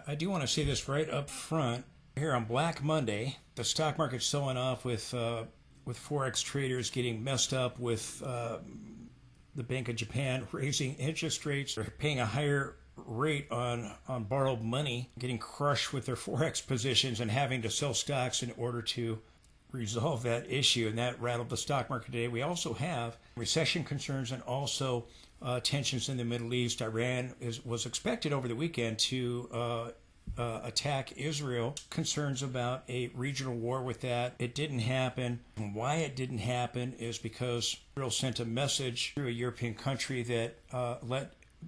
I do want to say this right up front. Here on Black Monday, the stock market's selling off with Forex traders getting messed up with the Bank of Japan raising interest rates. They're paying a higher rate on borrowed money, getting crushed with their Forex positions and having to sell stocks in order to resolve that issue, and that rattled the stock market today. We also have recession concerns and also tensions in the Middle East. Iran was expected over the weekend to attack Israel. Concerns about a regional war with that. It didn't happen. And why it didn't happen is because Israel sent a message through a European country that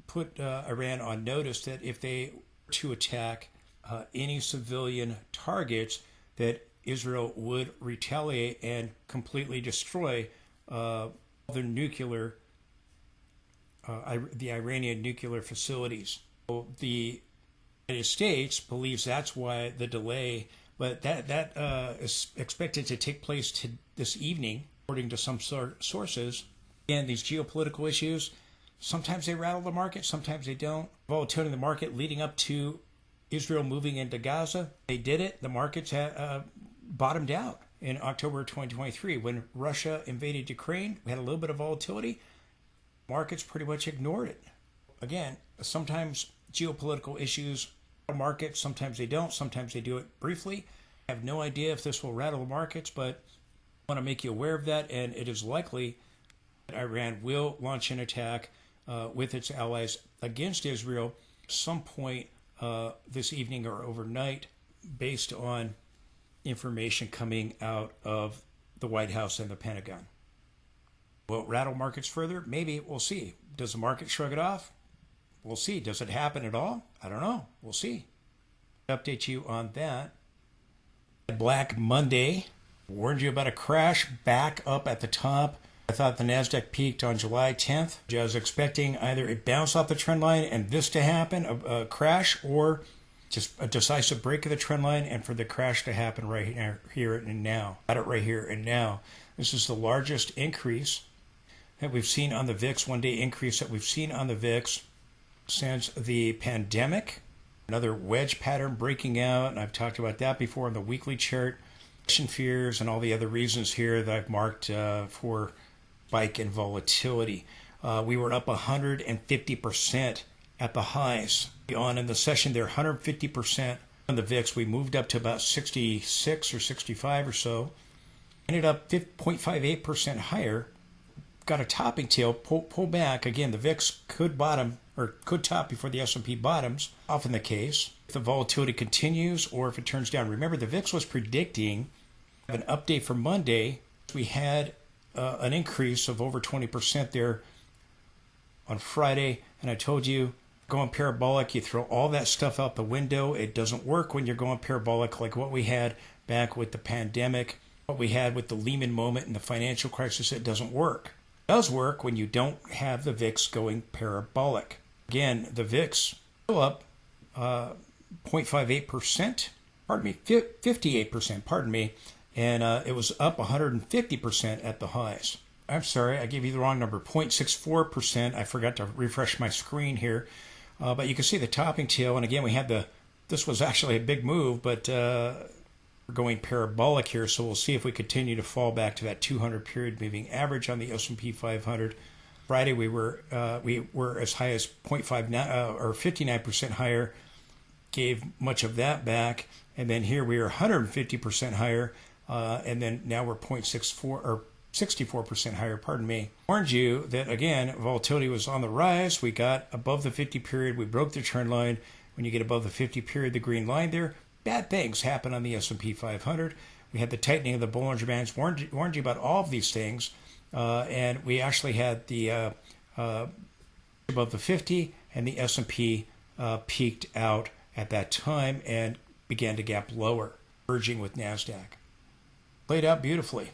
put Iran on notice that if they were to attack any civilian targets, that Israel would retaliate and completely destroy the Iranian nuclear facilities. So the United States believes that's why the delay, but that is expected to take place this evening, according to some sources. And these geopolitical issues, sometimes they rattle the market, sometimes they don't. Volatility in the market leading up to Israel moving into Gaza, they did it. The markets bottomed out in October 2023 when Russia invaded Ukraine. We had a little bit of volatility. Markets pretty much ignored it. Again, sometimes geopolitical issues markets, sometimes they don't, sometimes they do it briefly. I have no idea if this will rattle the markets, but I want to make you aware of that, and it is likely that Iran will launch an attack with its allies against Israel at some point this evening or overnight, based on information coming out of the White House and the Pentagon. Will it rattle markets further? Maybe. We'll see. Does the market shrug it off? We'll see. Does it happen at all? I don't know. We'll see. Update you on that. Black Monday. Warned you about a crash back up at the top. I thought the NASDAQ peaked on July 10th. I was expecting either a bounce off the trend line and this to happen, a crash, or just a decisive break of the trend line and for the crash to happen right here and now. Got it right here and now. This is the largest increase that we've seen on the VIX, one-day increase that we've seen on the VIX since the pandemic. Another wedge pattern breaking out, and I've talked about that before on the weekly chart. Fears and all the other reasons here that I've marked for spike in volatility. We were up 150% at the highs. On in the session there, 150% on the VIX. We moved up to about 66 or 65 or so. Ended up 0.58% higher. Got a topping tail, pull back. Again, the VIX could bottom or could top before the S&P bottoms, often the case. If the volatility continues or if it turns down. Remember, the VIX was predicting an update for Monday. We had an increase of over 20% there on Friday, and I told you, going parabolic, you throw all that stuff out the window. It doesn't work when you're going parabolic like what we had back with the pandemic, what we had with the Lehman moment and the financial crisis. It doesn't work. It does work when you don't have the VIX going parabolic. Again, the VIX still up 0.58%, 58%, and it was up 150% at the highs. I'm sorry, I gave you the wrong number, 0.64%. I forgot to refresh my screen here. But you can see the topping tail, and again, we had this was actually a big move, but we're going parabolic here, so we'll see if we continue to fall back to that 200 period moving average on the S&P 500. Friday we were as high as 0.59 or 59% higher, gave much of that back, and then here we are 150% higher, and then now we're 0.64 or 64% higher, pardon me. Warned you that, again, volatility was on the rise. We got above the 50 period. We broke the trend line. When you get above the 50 period, the green line there, bad things happen on the S&P 500. We had the tightening of the Bollinger Bands. Warned you about all of these things. And we actually had the above the 50, and the S&P peaked out at that time and began to gap lower, merging with NASDAQ. Played out beautifully.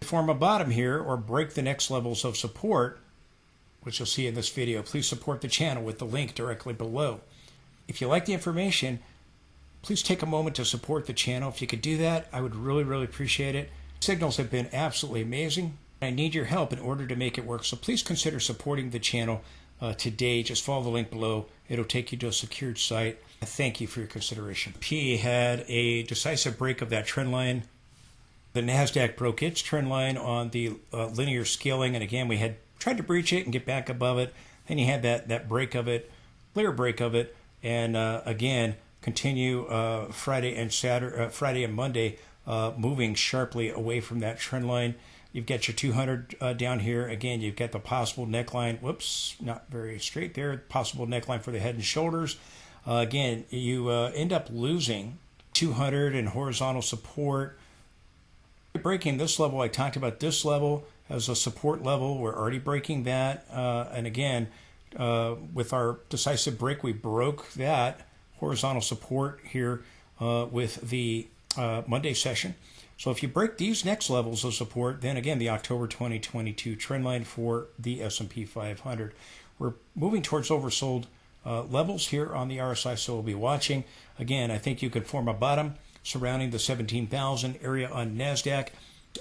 Form a bottom here or break the next levels of support, which you'll see in this video. Please support the channel with the link directly below. If you like the information, please take a moment to support the channel. If you could do that, I would really, really appreciate it. Signals have been absolutely amazing. I need your help in order to make it work, so please consider supporting the channel today. Just follow the link below. It'll take you to a secured site. Thank you for your consideration. P had a decisive break of that trend line. The NASDAQ broke its trend line on the linear scaling, and again, we had tried to breach it and get back above it. Then you had that break of it, clear break of it, and again, continue Friday and Monday, moving sharply away from that trend line. You've got your 200 down here. Again, you've got the possible neckline. Whoops, not very straight there. Possible neckline for the head and shoulders. Again, you end up losing 200 and horizontal support. Breaking this level, I talked about this level as a support level. We're already breaking that. And again, with our decisive break, we broke that horizontal support here with the Monday session. So if you break these next levels of support, then again, the October 2022 trend line for the S&P 500. We're moving towards oversold levels here on the RSI, so we'll be watching. Again, I think you could form a bottom surrounding the 17,000 area on NASDAQ,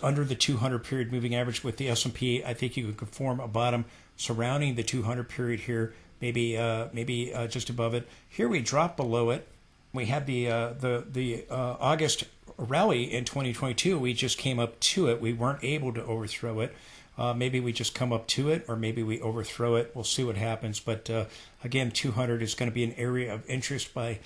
under the 200 period moving average with the S&P. I think you could form a bottom surrounding the 200 period here, maybe just above it. Here we drop below it. We had the August rally in 2022. We just came up to it. We weren't able to overthrow it. Maybe we just come up to it, or maybe we overthrow it. We'll see what happens. But again, 200 is going to be an area of interest by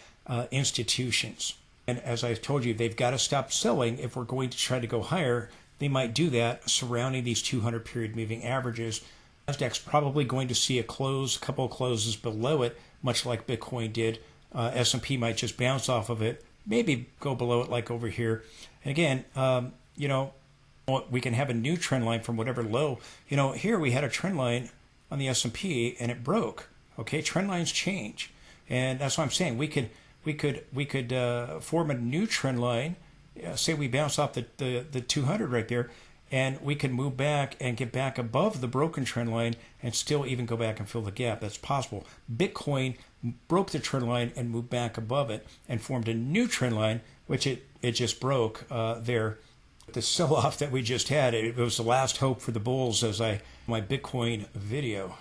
institutions. And as I told you, they've got to stop selling if we're going to try to go higher. They might do that surrounding these 200 period moving averages. NASDAQ's probably going to see a couple of closes below it, much like Bitcoin did. S&P might just bounce off of it, maybe go below it like over here. And again, we can have a new trend line from whatever low. Here we had a trend line on the S&P and it broke. Okay, trend lines change, and that's what I'm saying. We could form a new trend line. Say we bounce off the 200 right there, and we can move back and get back above the broken trend line and still even go back and fill the gap. That's possible. Bitcoin broke the trend line and moved back above it and formed a new trend line, which it just broke there. The sell-off that we just had, it was the last hope for the bulls, as my Bitcoin video.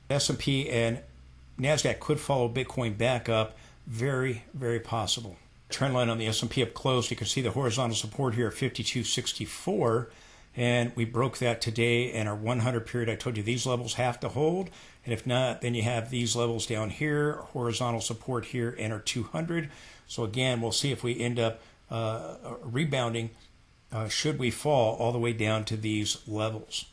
S&P and NASDAQ could follow Bitcoin back up. Very, very possible. Trend line on the S&P up close. You can see the horizontal support here at 52.64, and we broke that today. And our 100 period, I told you these levels have to hold, and if not, then you have these levels down here, horizontal support here, and our 200. So again, we'll see if we end up rebounding. Should we fall all the way down to these levels?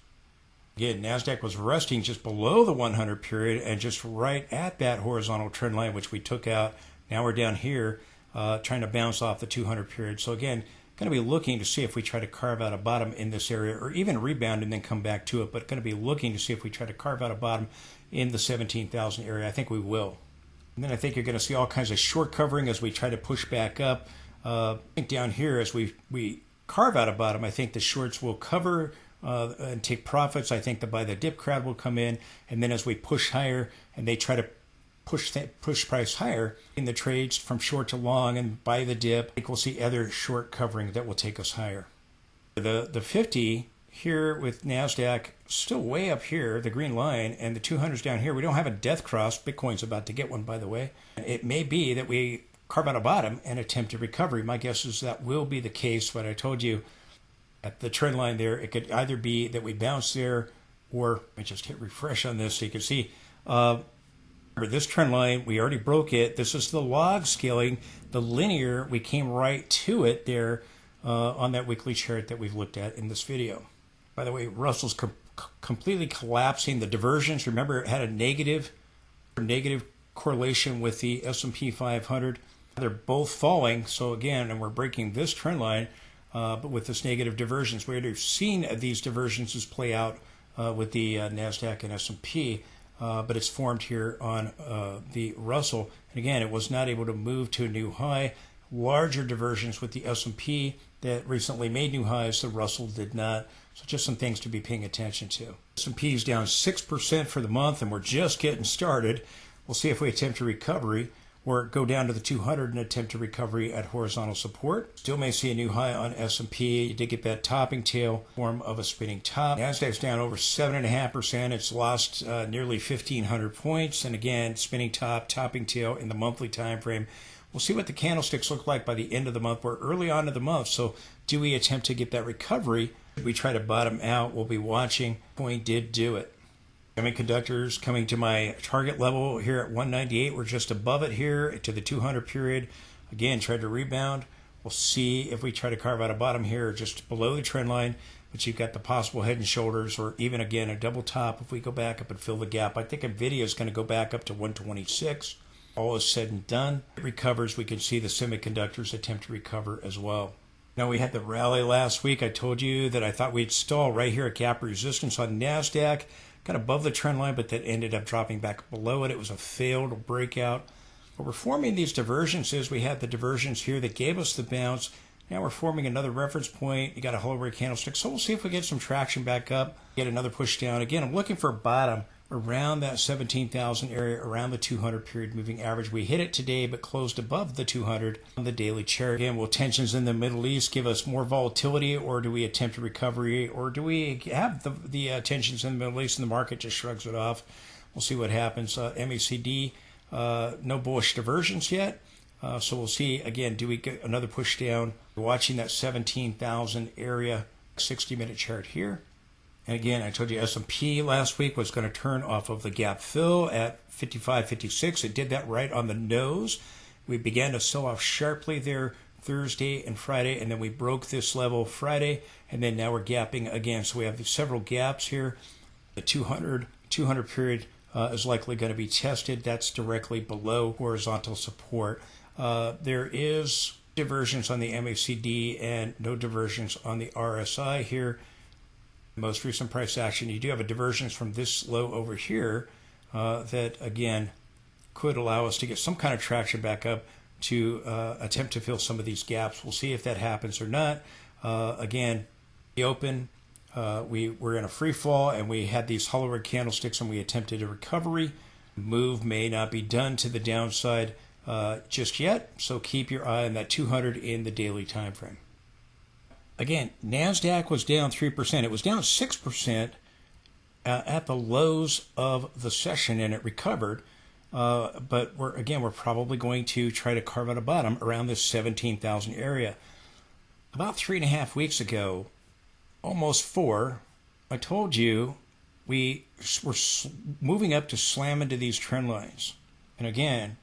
Again, NASDAQ was resting just below the 100 period and just right at that horizontal trend line, which we took out. Now we're down here trying to bounce off the 200 period. So again, going to be looking to see if we try to carve out a bottom in this area, or even rebound and then come back to it, but going to be looking to see if we try to carve out a bottom in the 17,000 area. I think we will. And then I think you're going to see all kinds of short covering as we try to push back up. I think down here as we carve out a bottom, I think the shorts will cover and take profits. I think the buy the dip crowd will come in, and then as we push higher and they try to push price higher in the trades from short to long and buy the dip, I think we'll see other short covering that will take us higher. The 50 here with NASDAQ still way up here, the green line, and the 200's down here. We don't have a death cross. Bitcoin's about to get one, by the way. It may be that we carve out a bottom and attempt a recovery. My guess is that will be the case, but I told you at the trend line there, it could either be that we bounce there, or I just hit refresh on this so you can see. This trend line, we already broke it. This is the log scaling. The linear, we came right to it there on that weekly chart that we've looked at in this video. By the way, Russell's completely collapsing. The divergence, remember, it had a negative correlation with the S&P 500. They're both falling. So again, and we're breaking this trend line, but with this negative divergence. We've already seen these divergences play out with the NASDAQ and S&P, but it's formed here on the Russell. And again, it was not able to move to a new high. Larger divergence with the S&P that recently made new highs. The Russell did not. So just some things to be paying attention to. S&P is down 6% for the month, and we're just getting started. We'll see if we attempt a recovery or go down to the 200 and attempt a recovery at horizontal support. Still may see a new high on S&P. You did get that topping tail form of a spinning top. NASDAQ's down over 7.5%. It's lost nearly 1,500 points. And again, spinning top, topping tail in the monthly time frame. We'll see what the candlesticks look like by the end of the month. We're early on in the month, so do we attempt to get that recovery? If we try to bottom out, we'll be watching. Coin did do it. Semiconductors coming to my target level here at 198. We're just above it here to the 200 period. Again, tried to rebound. We'll see if we try to carve out a bottom here just below the trend line. But you've got the possible head and shoulders, or even again a double top if we go back up and fill the gap. I think NVIDIA is going to go back up to 126. All is said and done. It recovers. We can see the semiconductors attempt to recover as well. Now, we had the rally last week. I told you that I thought we'd stall right here at gap resistance on NASDAQ. Got above the trend line, but that ended up dropping back below it. It was a failed breakout. But we're forming these divergences. We had the divergence here that gave us the bounce. Now we're forming another reference point. You got a hollow candlestick. So we'll see if we get some traction back up, get another push down. Again, I'm looking for a bottom around that 17,000 area, around the 200 period moving average. We hit it today, but closed above the 200 on the daily chart. Again, will tensions in the Middle East give us more volatility, or do we attempt a recovery, or do we have the tensions in the Middle East and the market just shrugs it off? We'll see what happens. MACD, no bullish divergence yet. So we'll see, again, do we get another push down? We're watching that 17,000 area, 60-minute chart here. And again, I told you S&P last week was going to turn off of the gap fill at 55.56. It did that right on the nose. We began to sell off sharply there Thursday and Friday, and then we broke this level Friday, and then now we're gapping again. So we have several gaps here. The 200 period is likely going to be tested. That's directly below horizontal support. There is divergence on the MACD and no divergence on the RSI here. Most recent price action, you do have a divergence from this low over here that, again, could allow us to get some kind of traction back up to attempt to fill some of these gaps. We'll see if that happens or not. Again, the open, we were in a free fall, and we had these hollow red candlesticks, and we attempted a recovery. Move may not be done to the downside just yet, so keep your eye on that 200 in the daily time frame. Again, NASDAQ was down 3%. It was down 6% at the lows of the session, and it recovered. But we're probably going to try to carve out a bottom around this 17,000 area. About 3.5 weeks ago, almost 4, I told you we were moving up to slam into these trend lines. And again,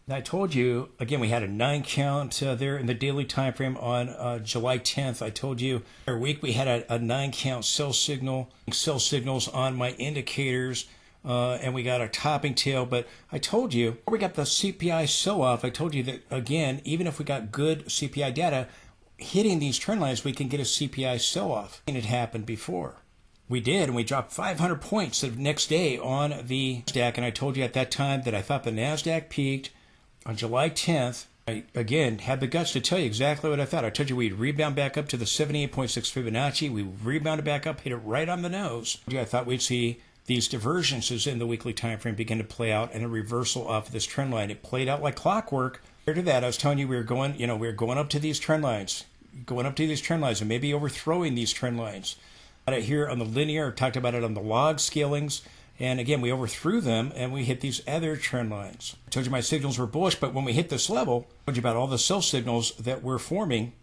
I told you, again, we had a 9 count there in the daily time frame on July 10th. I told you every week we had a 9 count sell signals on my indicators, and we got a topping tail. But I told you, we got the CPI sell-off. I told you that, again, even if we got good CPI data, hitting these trend lines, we can get a CPI sell-off. And it happened before. We did, and we dropped 500 points the next day on the NASDAQ. And I told you at that time that I thought the NASDAQ peaked on July 10th. I, again, had the guts to tell you exactly what I thought. I told you we'd rebound back up to the 78.6 Fibonacci. We rebounded back up, hit it right on the nose. I thought we'd see these divergences in the weekly time frame begin to play out and a reversal off this trend line. It played out like clockwork. Prior to that, I was telling you we were going up to these trend lines, and maybe overthrowing these trend lines. Here on the linear, I talked about it on the log scalings. And again, we overthrew them, and we hit these other trend lines. I told you my signals were bullish, but when we hit this level, I told you about all the sell signals that we're forming,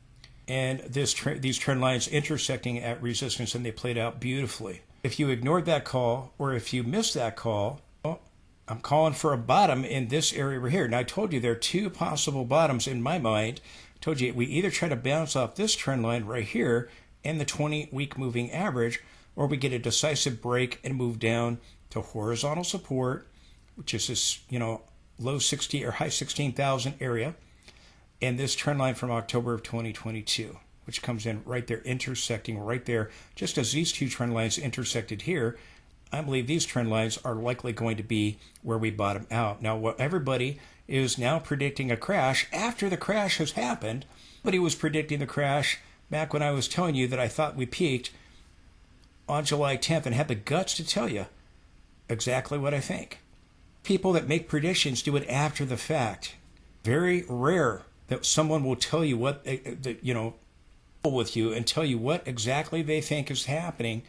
and these trend lines intersecting at resistance, and they played out beautifully. If you ignored that call, or if you missed that call, well, I'm calling for a bottom in this area right here. Now, I told you there are 2 possible bottoms in my mind. I told you we either try to bounce off this trend line right here and the 20-week moving average, or we get a decisive break and move down to horizontal support, which is this, low 60 or high 16,000 area, and this trend line from October of 2022, which comes in right there, intersecting right there. Just as these 2 trend lines intersected here, I believe these trend lines are likely going to be where we bottom out. Now, what everybody is now predicting a crash after the crash has happened, but he was predicting the crash back when I was telling you that I thought we peaked on July 10th and had the guts to tell you exactly what I think. People that make predictions do it after the fact. Very rare that someone will tell you what, with you and tell you what exactly they think is happening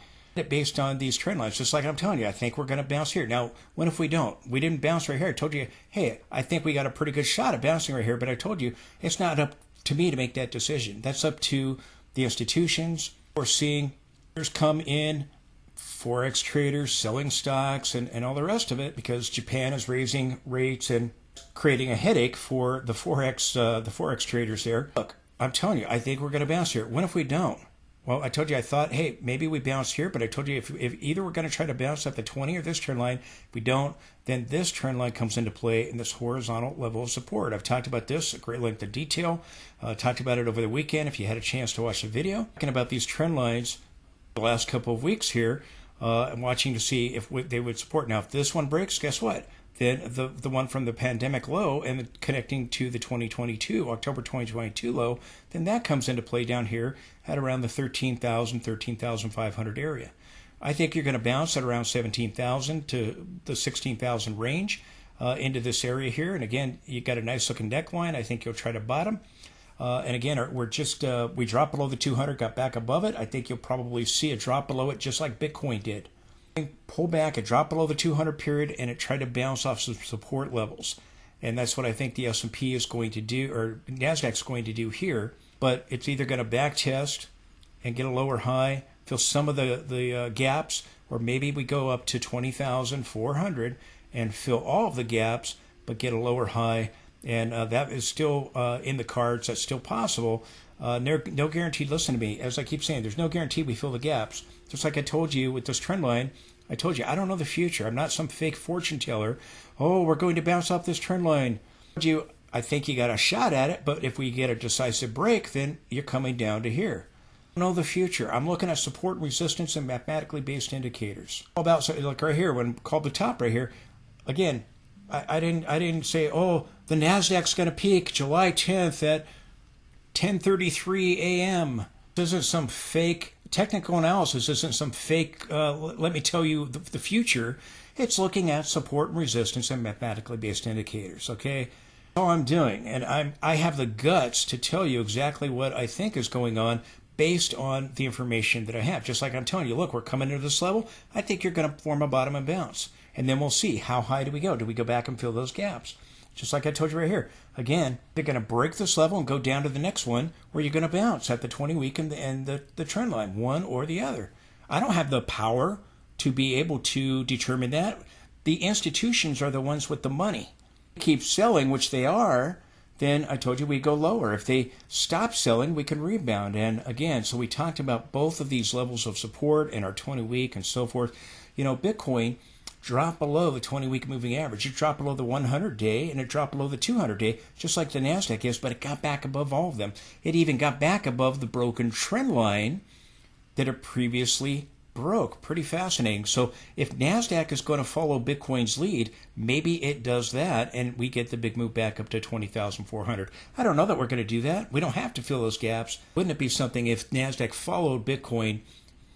based on these trend lines. Just like I'm telling you, I think we're going to bounce here. Now, what if we don't? We didn't bounce right here. I told you, hey, I think we got a pretty good shot at bouncing right here, but I told you it's not up to me to make that decision. That's up to the institutions. We're seeing traders come in, Forex traders selling stocks and all the rest of it because Japan is raising rates and creating a headache for the Forex traders there. Look, I'm telling you, I think we're going to bounce here. What if we don't? Well, I told you I thought, hey, maybe we bounce here, but I told you if either we're going to try to bounce at the 20 or this trend line, if we don't, then this trend line comes into play in this horizontal level of support. I've talked about this at great length of detail. Talked about it over the weekend if you had a chance to watch the video. Talking about these trend lines the last couple of weeks here and watching to see if they would support. Now, if this one breaks, guess what? Then the one from the pandemic low and connecting to the October 2022 low, then that comes into play down here at around the 13,000, 13,500 area. I think you're going to bounce at around 17,000 to the 16,000 range into this area here. And again, you got a nice looking neckline. I think you'll try to bottom. And again, we dropped below the 200, got back above it. I think you'll probably see a drop below it just like Bitcoin did. Pull back, it dropped below the 200 period, and it tried to bounce off some support levels. And that's what I think the S&P is going to do, or NASDAQ is going to do here. But it's either going to back test and get a lower high, fill some of the gaps, or maybe we go up to 20,400 and fill all of the gaps, but get a lower high. And that is still in the cards. That's still possible. No guarantee. Listen to me. As I keep saying, there's no guarantee we fill the gaps. Just like I told you with this trend line, I told you I don't know the future. I'm not some fake fortune teller. Oh, we're going to bounce off this trend line. I told you, I think you got a shot at it, but if we get a decisive break, then you're coming down to here. I don't know the future. I'm looking at support, resistance, and mathematically based indicators. All about, so like right here, when called the top right here, again, I didn't say, oh, the NASDAQ's going to peak July 10th at 10:33 a.m. This isn't some fake technical analysis. This isn't some fake, let me tell you the future. It's looking at support and resistance and mathematically based indicators, okay? That's all I'm doing. And I have the guts to tell you exactly what I think is going on based on the information that I have. Just like I'm telling you, look, we're coming into this level. I think you're going to form a bottom and bounce. And then we'll see how high do we go. Do we go back and fill those gaps? Just like I told you right here. Again, they're going to break this level and go down to the next one where you're going to bounce at the 20-week and the trend line, one or the other. I don't have the power to be able to determine that. The institutions are the ones with the money. If they keep selling, which they are, then I told you we go lower. If they stop selling, we can rebound. And again, so we talked about both of these levels of support and our 20-week and so forth. You know, Bitcoin dropped below the 20-week moving average. It dropped below the 100-day, and it dropped below the 200-day, just like the NASDAQ is, but it got back above all of them. It even got back above the broken trend line that it previously broke. Pretty fascinating. So if NASDAQ is going to follow Bitcoin's lead, maybe it does that, and we get the big move back up to 20,400. I don't know that we're going to do that. We don't have to fill those gaps. Wouldn't it be something if NASDAQ followed Bitcoin?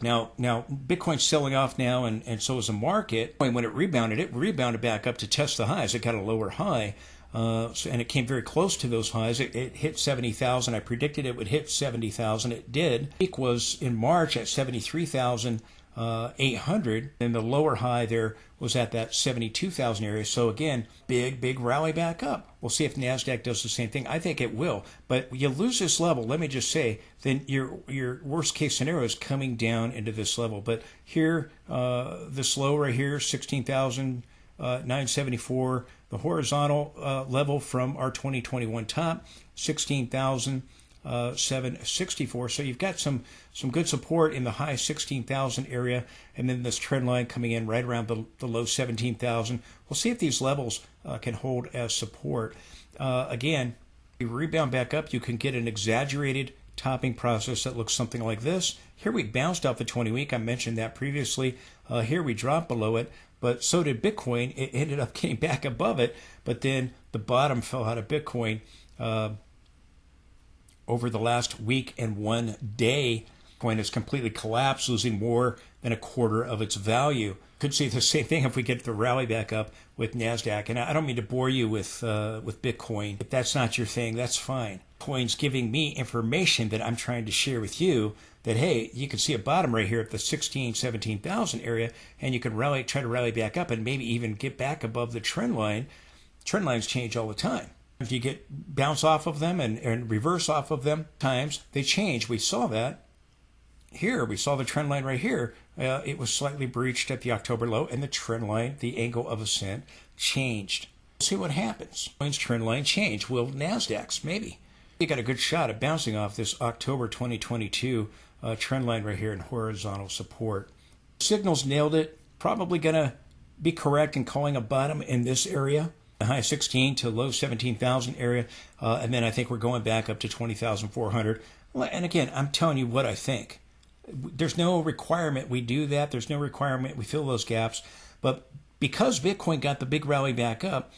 Now Bitcoin's selling off now, and so is the market. When it rebounded back up to test the highs. It got a lower high, and it came very close to those highs. It hit 70,000. I predicted it would hit 70,000. It did. Peak was in March at 73,800, and the lower high there was at that 72,000 area. So again, big rally back up. We'll see if NASDAQ does the same thing. I think it will. But you lose this level, let me just say, then your worst case scenario is coming down into this level. But here, this low right here, 16,974, the horizontal level from our 2021 top, 16,764. So you've got some good support in the high 16,000 area, and then this trend line coming in right around the low 17,000. We'll see if these levels can hold as support. Again, you rebound back up, you can get an exaggerated topping process that looks something like this. Here we bounced off the 20-week. I mentioned that previously. Here we dropped below it, but so did Bitcoin. It ended up getting back above it, but then the bottom fell out of Bitcoin over the last week and 1 day. Bitcoin has completely collapsed, losing more than a quarter of its value. Could see the same thing if we get the rally back up with NASDAQ. And I don't mean to bore you with Bitcoin. If that's not your thing, that's fine. Bitcoin's giving me information that I'm trying to share with you that, hey, you can see a bottom right here at the 16, 17,000 area, and you can try to rally back up and maybe even get back above the trend line. Trend lines change all the time. If you get bounce off of them and reverse off of them, times they change. We saw that here. We saw the trend line right here. It was slightly breached at the October low, and the trend line, the angle of ascent, changed. We'll see what happens. Trend line change. Will NASDAQ's? Maybe. You got a good shot at bouncing off this October 2022 trend line right here in horizontal support. Signals nailed it. Probably going to be correct in calling a bottom in this area. The high 16 to low 17,000 area, and then I think we're going back up to 20,400. And again, I'm telling you what I think. There's no requirement we do that. There's no requirement we fill those gaps. But because Bitcoin got the big rally back up,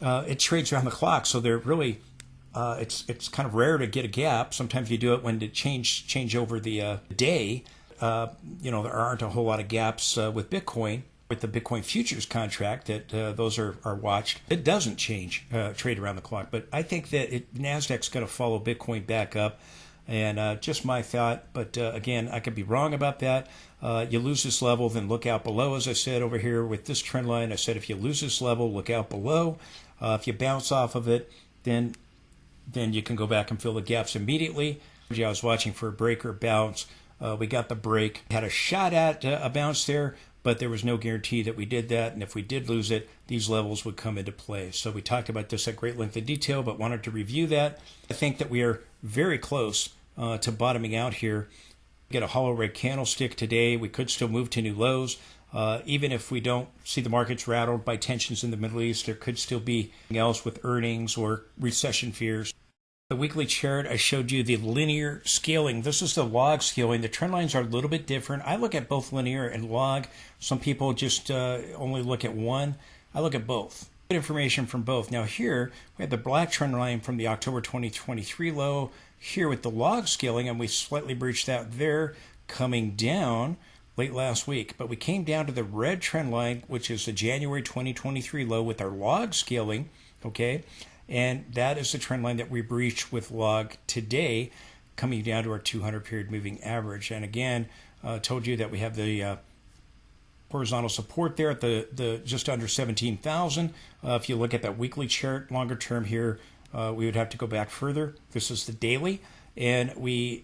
it trades around the clock. So they're really, it's kind of rare to get a gap. Sometimes you do it when it change over the day. There aren't a whole lot of gaps with Bitcoin. With the Bitcoin futures contract, that those are watched. It doesn't change, trade around the clock. But I think that NASDAQ's going to follow Bitcoin back up. And just my thought. But again, I could be wrong about that. You lose this level, then look out below. As I said over here with this trend line, I said if you lose this level, look out below. If you bounce off of it, then you can go back and fill the gaps immediately. I was watching for a break or bounce. We got the break. Had a shot at a bounce there, but there was no guarantee that we did that. And if we did lose it, these levels would come into play. So we talked about this at great length and detail, but wanted to review that. I think that we are very close to bottoming out here. We get a hollow red candlestick today. We could still move to new lows. Even if we don't see the markets rattled by tensions in the Middle East, there could still be something else with earnings or recession fears. The weekly chart, I showed you the linear scaling. This is the log scaling. The trend lines are a little bit different. I look at both linear and log. Some people just only look at one. I look at both. Good information from both. Now here, we have the black trend line from the October 2023 low here with the log scaling, and we slightly breached that there, coming down late last week. But we came down to the red trend line, which is the January 2023 low with our log scaling, okay? And that is the trend line that we breached with log today, coming down to our 200 period moving average. And again, told you that we have the horizontal support there at the just under 17,000. If you look at that weekly chart, longer term here, we would have to go back further. This is the daily, and we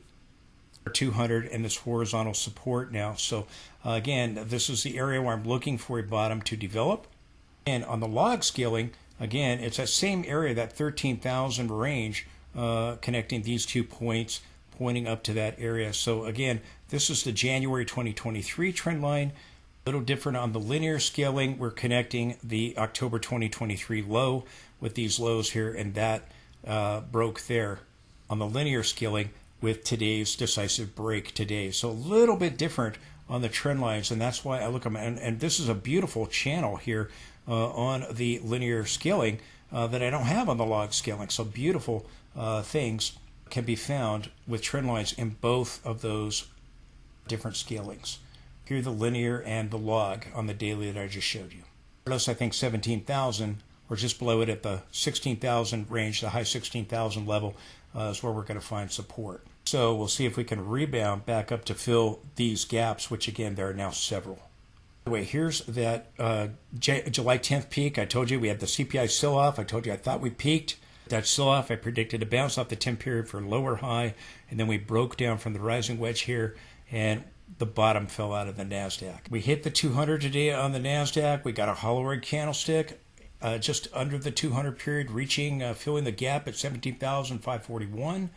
are 200 and this horizontal support now. So again, this is the area where I'm looking for a bottom to develop. And on the log scaling, again, it's that same area, that 13,000 range, connecting these 2 points, pointing up to that area. So again, this is the January 2023 trend line. A little different on the linear scaling. We're connecting the October 2023 low with these lows here, and that broke there on the linear scaling with today's decisive break today. So a little bit different on the trend lines, and that's why I look at them. And this is a beautiful channel here on the linear scaling that I don't have on the log scaling. So beautiful things can be found with trend lines in both of those different scalings. Here the linear and the log on the daily that I just showed you. Notice I think 17,000 or just below it at the 16,000 range, the high 16,000 level is where we're going to find support. So we'll see if we can rebound back up to fill these gaps, which again, there are now several. Anyway, here's that July 10th peak. I told you we had the CPI sell-off. I told you I thought we peaked. That sell-off, I predicted a bounce off the 10 period for a lower high, and then we broke down from the rising wedge here, and the bottom fell out of the NASDAQ. We hit the 200 today on the NASDAQ. We got a hollow red candlestick just under the 200 period, reaching, filling the gap at 17,541.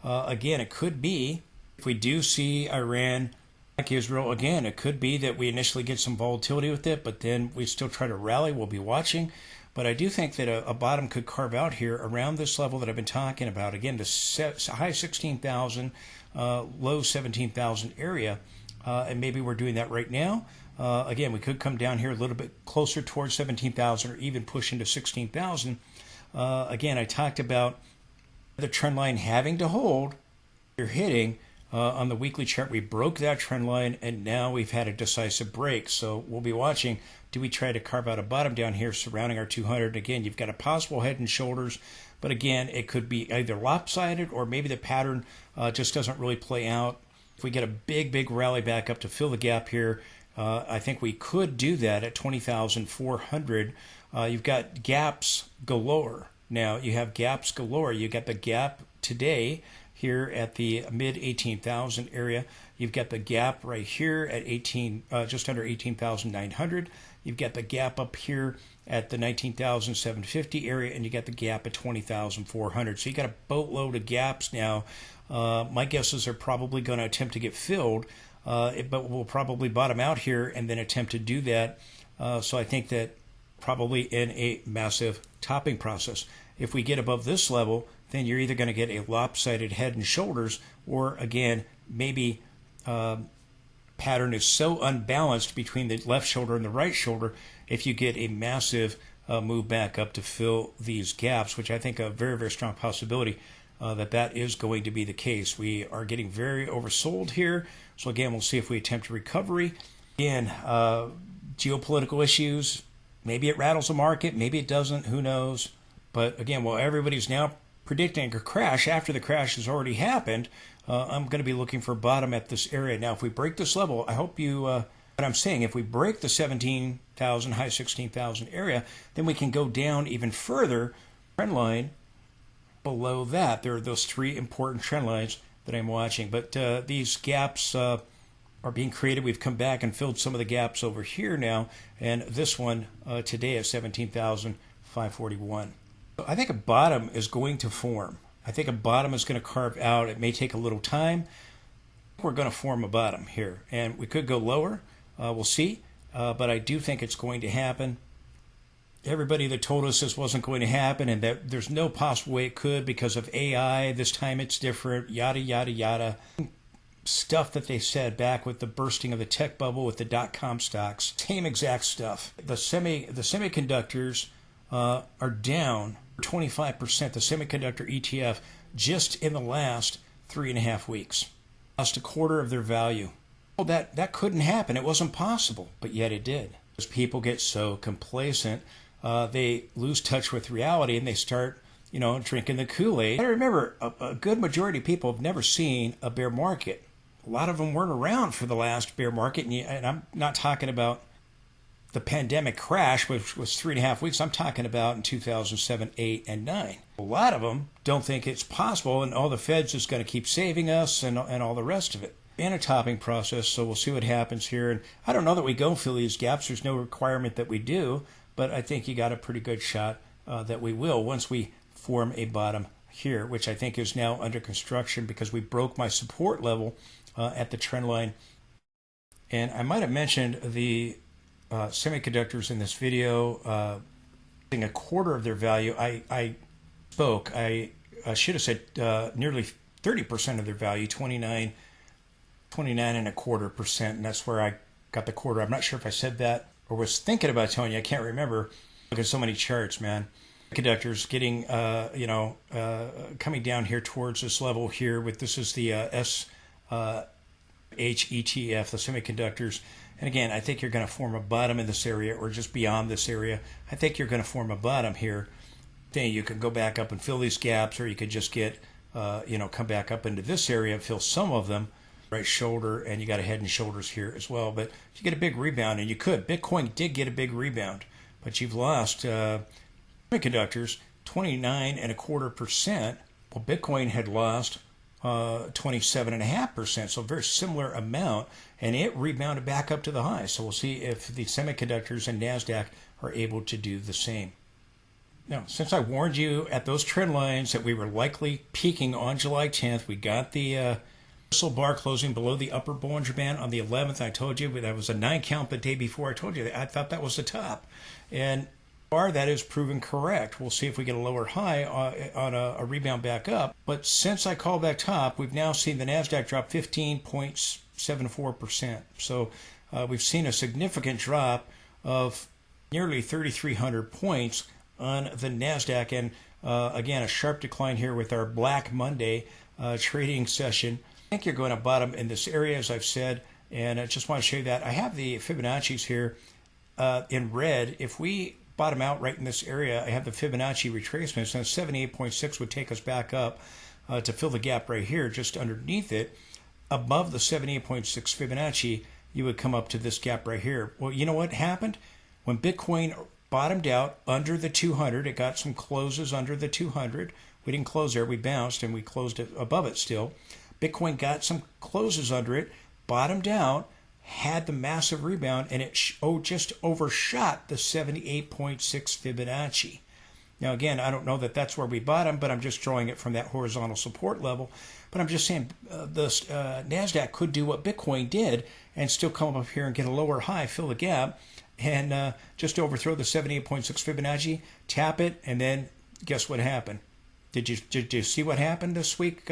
Again, it could be, if we do see Iran like Israel, again, it could be that we initially get some volatility with it, but then we still try to rally. We'll be watching. But I do think that a bottom could carve out here around this level that I've been talking about. Again, the high 16,000, low 17,000 area. And maybe we're doing that right now. Again, we could come down here a little bit closer towards 17,000 or even push into 16,000. Again, I talked about the trend line having to hold. You're hitting on the weekly chart, we broke that trend line, and now we've had a decisive break. So we'll be watching. Do we try to carve out a bottom down here surrounding our 200? Again, you've got a possible head and shoulders, but again, it could be either lopsided or maybe the pattern just doesn't really play out. If we get a big rally back up to fill the gap here, I think we could do that at 20,400. You've got gaps galore. Now you have gaps galore. You got the gap today here at the mid 18,000 area. You've got the gap right here at just under 18,900. You've got the gap up here at the 19,750 area, and you got the gap at 20,400. So you got a boatload of gaps now. My guesses are probably going to attempt to get filled, but we'll probably bottom out here and then attempt to do that. So I think that probably in a massive topping process. If we get above this level, then you're either going to get a lopsided head and shoulders, or again, maybe pattern is so unbalanced between the left shoulder and the right shoulder, if you get a massive move back up to fill these gaps, which I think a very strong possibility that is going to be the case. We are getting very oversold here. So again, we'll see if we attempt a recovery. Again, geopolitical issues, maybe it rattles the market, maybe it doesn't, who knows. But again, while everybody's now predicting a crash after the crash has already happened, I'm going to be looking for a bottom at this area. Now, if we break this level, I hope you, what I'm saying, if we break the 17,000, high 16,000 area, then we can go down even further. Trend line below that, there are those three important trend lines that I'm watching. But these gaps are being created. We've come back and filled some of the gaps over here now, and this one today at 17,541. I think a bottom is going to form. I think a bottom is going to carve out. It may take a little time. We're going to form a bottom here, and we could go lower. We'll see, but I do think it's going to happen. Everybody that told us this wasn't going to happen and that there's no possible way it could because of AI, this time it's different, yada, yada, yada. Stuff that they said back with the bursting of the tech bubble with the dot-com stocks. Same exact stuff. The semiconductors are down 25%. The semiconductor ETF just in the last 3.5 weeks. Lost a quarter of their value. Well, that couldn't happen. It wasn't possible, but yet it did. As people get so complacent, they lose touch with reality and they start, drinking the Kool-Aid. I remember a good majority of people have never seen a bear market. A lot of them weren't around for the last bear market, and I'm not talking about the pandemic crash, which was 3.5 weeks. I'm talking about in 2007, 8, and 9. A lot of them don't think it's possible, and all the Fed's is going to keep saving us and all the rest of it. In a topping process, so we'll see what happens here. And I don't know that we go fill these gaps. There's no requirement that we do, but I think you got a pretty good shot that we will once we form a bottom here, which I think is now under construction because we broke my support level at the trend line. And I might have mentioned the semiconductors in this video, a quarter of their value. I should have said nearly 30% of their value, 29.25%, and that's where I got the quarter. I'm not sure if I said that or was thinking about telling you. I can't remember. Look at so many charts, man. Conductors getting, coming down here towards this level here. This is the SHETF, the semiconductors. And again, I think you're going to form a bottom in this area or just beyond this area. I think you're going to form a bottom here. Then you can go back up and fill these gaps, or you could just get, come back up into this area and fill some of them. Right shoulder, and you got a head and shoulders here as well. But you get a big rebound, and you could. Bitcoin did get a big rebound, but you've lost semiconductors 29.25%. Well, Bitcoin had lost 27.5%, so a very similar amount, and it rebounded back up to the high. So we'll see if the semiconductors and NASDAQ are able to do the same. Now, since I warned you at those trend lines that we were likely peaking on July 10th, we got the bar closing below the upper Bollinger Band on the 11th. I told you that was a 9 count the day before. I told you I thought that was the top. And that is proven correct. We'll see if we get a lower high on a rebound back up. But since I called that top, we've now seen the NASDAQ drop 15.74%. So we've seen a significant drop of nearly 3,300 points on the NASDAQ. And again, a sharp decline here with our Black Monday trading session. I think you're going to bottom in this area, as I've said, and I just want to show you that. I have the Fibonacci's here in red. If we bottom out right in this area, I have the Fibonacci retracements, and 78.6 would take us back up to fill the gap right here, just underneath it. Above the 78.6 Fibonacci, you would come up to this gap right here. Well, you know what happened? When Bitcoin bottomed out under the 200, it got some closes under the 200. We didn't close there, we bounced, and we closed it above it still. Bitcoin got some closes under it, bottomed out, had the massive rebound, and it just overshot the 78.6 Fibonacci. Now, again, I don't know that that's where we bottomed, but I'm just drawing it from that horizontal support level. But I'm just saying the NASDAQ could do what Bitcoin did and still come up here and get a lower high, fill the gap, and just overthrow the 78.6 Fibonacci, tap it, and then guess what happened? Did you see what happened this week,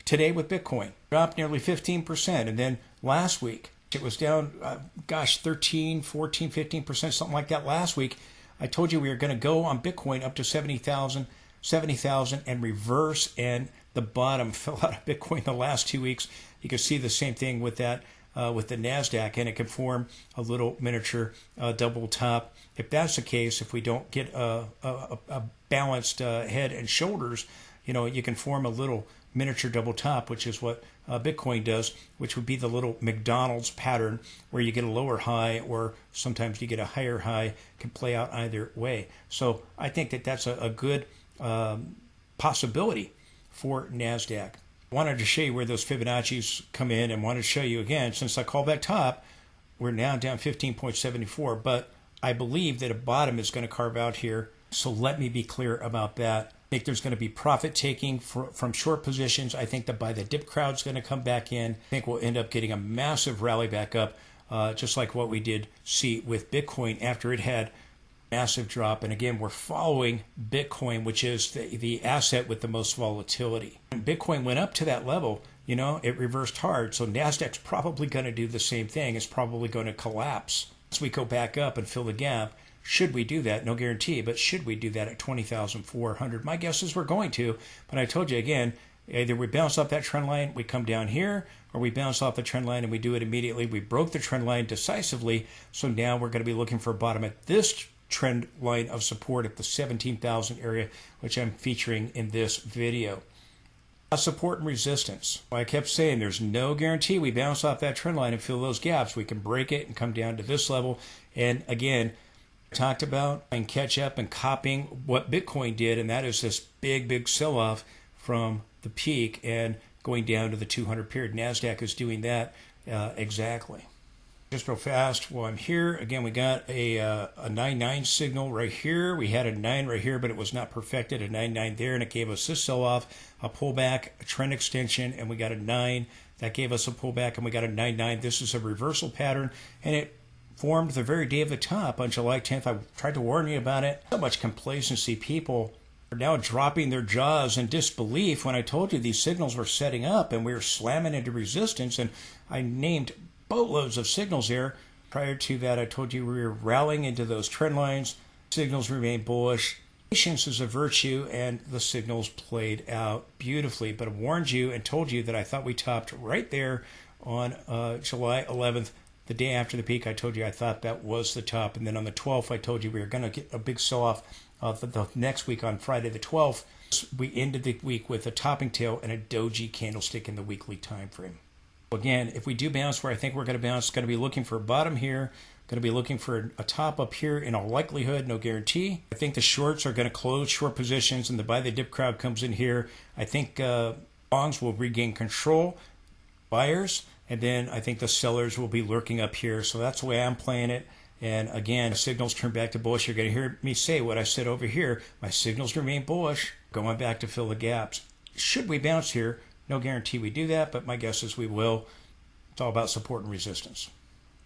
today with Bitcoin? Dropped nearly 15%. And then last week, it was down, 13, 14, 15%, something like that last week. I told you we were going to go on Bitcoin up to 70,000 and reverse, and the bottom fell out of Bitcoin the last 2 weeks. You can see the same thing with that, with the NASDAQ, and it can form a little miniature double top. If that's the case, if we don't get a balanced head and shoulders, you can form a little miniature double top, which is what Bitcoin does, which would be the little McDonald's pattern where you get a lower high or sometimes you get a higher high. It can play out either way. So I think that that's a good possibility for NASDAQ. I wanted to show you where those Fibonacci's come in, and wanted to show you again, since I called that top, we're now down 15.74, but I believe that a bottom is going to carve out here. So let me be clear about that. I think there's going to be profit taking from short positions. I think the buy the dip crowd's going to come back in. I think we'll end up getting a massive rally back up, just like what we did see with Bitcoin after it had massive drop. And again, we're following Bitcoin, which is the asset with the most volatility. When Bitcoin went up to that level, it reversed hard. So NASDAQ's probably going to do the same thing. It's probably going to collapse as we go back up and fill the gap. Should we do that? No guarantee, but should we do that at 20,400? My guess is we're going to, but I told you again, either we bounce off that trend line, we come down here, or we bounce off the trend line and we do it immediately. We broke the trend line decisively, so now we're going to be looking for a bottom at this trend line of support at the 17,000 area, which I'm featuring in this video. Support and resistance. I kept saying there's no guarantee we bounce off that trend line and fill those gaps. We can break it and come down to this level, and again, talked about and catch up and copying what Bitcoin did, and that is this big sell-off from the peak and going down to the 200 period. NASDAQ is doing that exactly. Just real fast while I'm here, again, we got a 9.9 signal right here. We had a 9 right here, but it was not perfected, a 9.9 there, and it gave us this sell-off, a pullback, a trend extension, and we got a 9. That gave us a pullback, and we got a 9.9. This is a reversal pattern, and it formed the very day of the top on July 10th. I tried to warn you about it. So much complacency. People are now dropping their jaws in disbelief when I told you these signals were setting up and we were slamming into resistance, and I named boatloads of signals there. Prior to that, I told you we were rallying into those trend lines. Signals remain bullish. Patience is a virtue, and the signals played out beautifully. But I warned you and told you that I thought we topped right there on July 11th. The day after the peak, I told you I thought that was the top. And then on the 12th, I told you we were going to get a big sell-off the next week on Friday the 12th. We ended the week with a topping tail and a doji candlestick in the weekly time frame. Again, if we do bounce where I think we're going to bounce, going to be looking for a bottom here, going to be looking for a top up here in all likelihood, no guarantee. I think the shorts are going to close short positions and the buy the dip crowd comes in here. I think bonds will regain control, buyers, and then I think the sellers will be lurking up here. So that's the way I'm playing it. And again, signals turn back to bullish. You're going to hear me say what I said over here. My signals remain bullish, going back to fill the gaps. Should we bounce here? No guarantee we do that, but my guess is we will. It's all about support and resistance.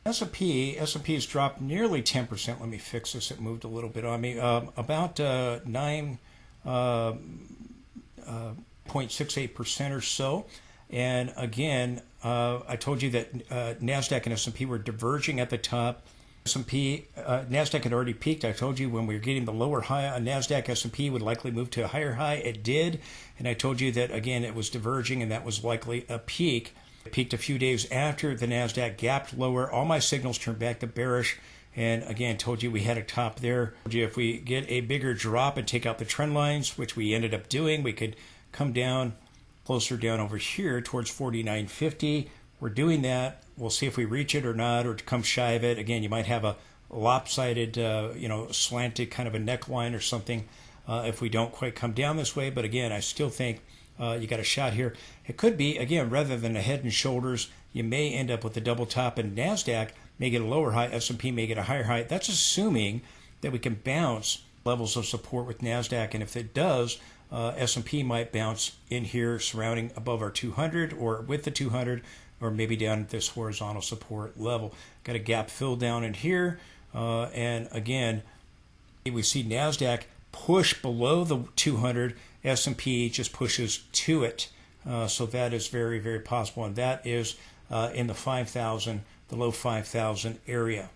S&P has dropped nearly 10%. Let me fix this. It moved a little bit on me. About 9.68% or so. And again, I told you that NASDAQ and S&P were diverging at the top. S&P, NASDAQ had already peaked. I told you when we were getting the lower high on NASDAQ, S&P would likely move to a higher high. It did. And I told you that, again, it was diverging and that was likely a peak. It peaked a few days after the NASDAQ gapped lower. All my signals turned back to bearish. And again, told you we had a top there. Told you if we get a bigger drop and take out the trend lines, which we ended up doing, we could come down closer down over here towards 49.50. We're doing that. We'll see if we reach it or not, or to come shy of it. Again, you might have a lopsided, slanted kind of a neckline or something if we don't quite come down this way. But again, I still think you got a shot here. It could be, again, rather than a head and shoulders, you may end up with a double top, and NASDAQ may get a lower high, S&P may get a higher high. That's assuming that we can bounce levels of support with NASDAQ, and if it does, S&P might bounce in here surrounding above our 200 or with the 200, or maybe down at this horizontal support level. Got a gap fill down in here, and again, we see NASDAQ push below the 200, S&P just pushes to it. So that is very, very possible, and that is in the 5,000, the low 5,000 area.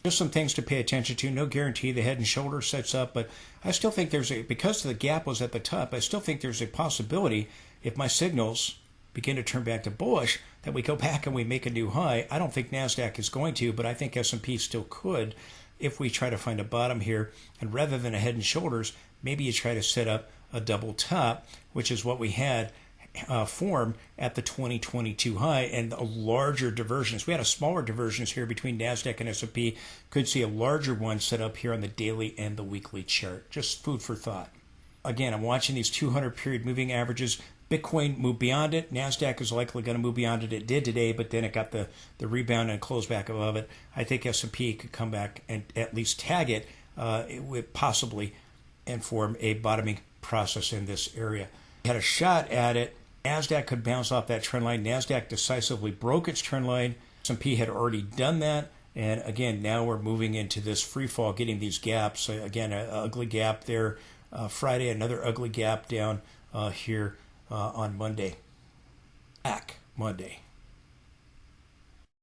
Just some things to pay attention to. No guarantee the head and shoulder sets up, but I still think because the gap was at the top, I still think there's a possibility if my signals begin to turn back to bullish that we go back and we make a new high. I don't think NASDAQ is going to, but I think S&P still could if we try to find a bottom here. And rather than a head and shoulders, maybe you try to set up a double top, which is what we had form at the 2022 high, and a larger divergence. We had a smaller divergence here between NASDAQ and S&P. Could see a larger one set up here on the daily and the weekly chart. Just food for thought. Again, I'm watching these 200 period moving averages. Bitcoin moved beyond it. NASDAQ is likely going to move beyond it. It did today, but then it got the rebound and closed back above it. I think S&P could come back and at least tag it, possibly, and form a bottoming process in this area. We had a shot at it. NASDAQ could bounce off that trend line. NASDAQ decisively broke its trend line. S&P had already done that. And again, now we're moving into this free fall, getting these gaps. Again, an ugly gap there. Friday, another ugly gap down here on Monday. Back Monday.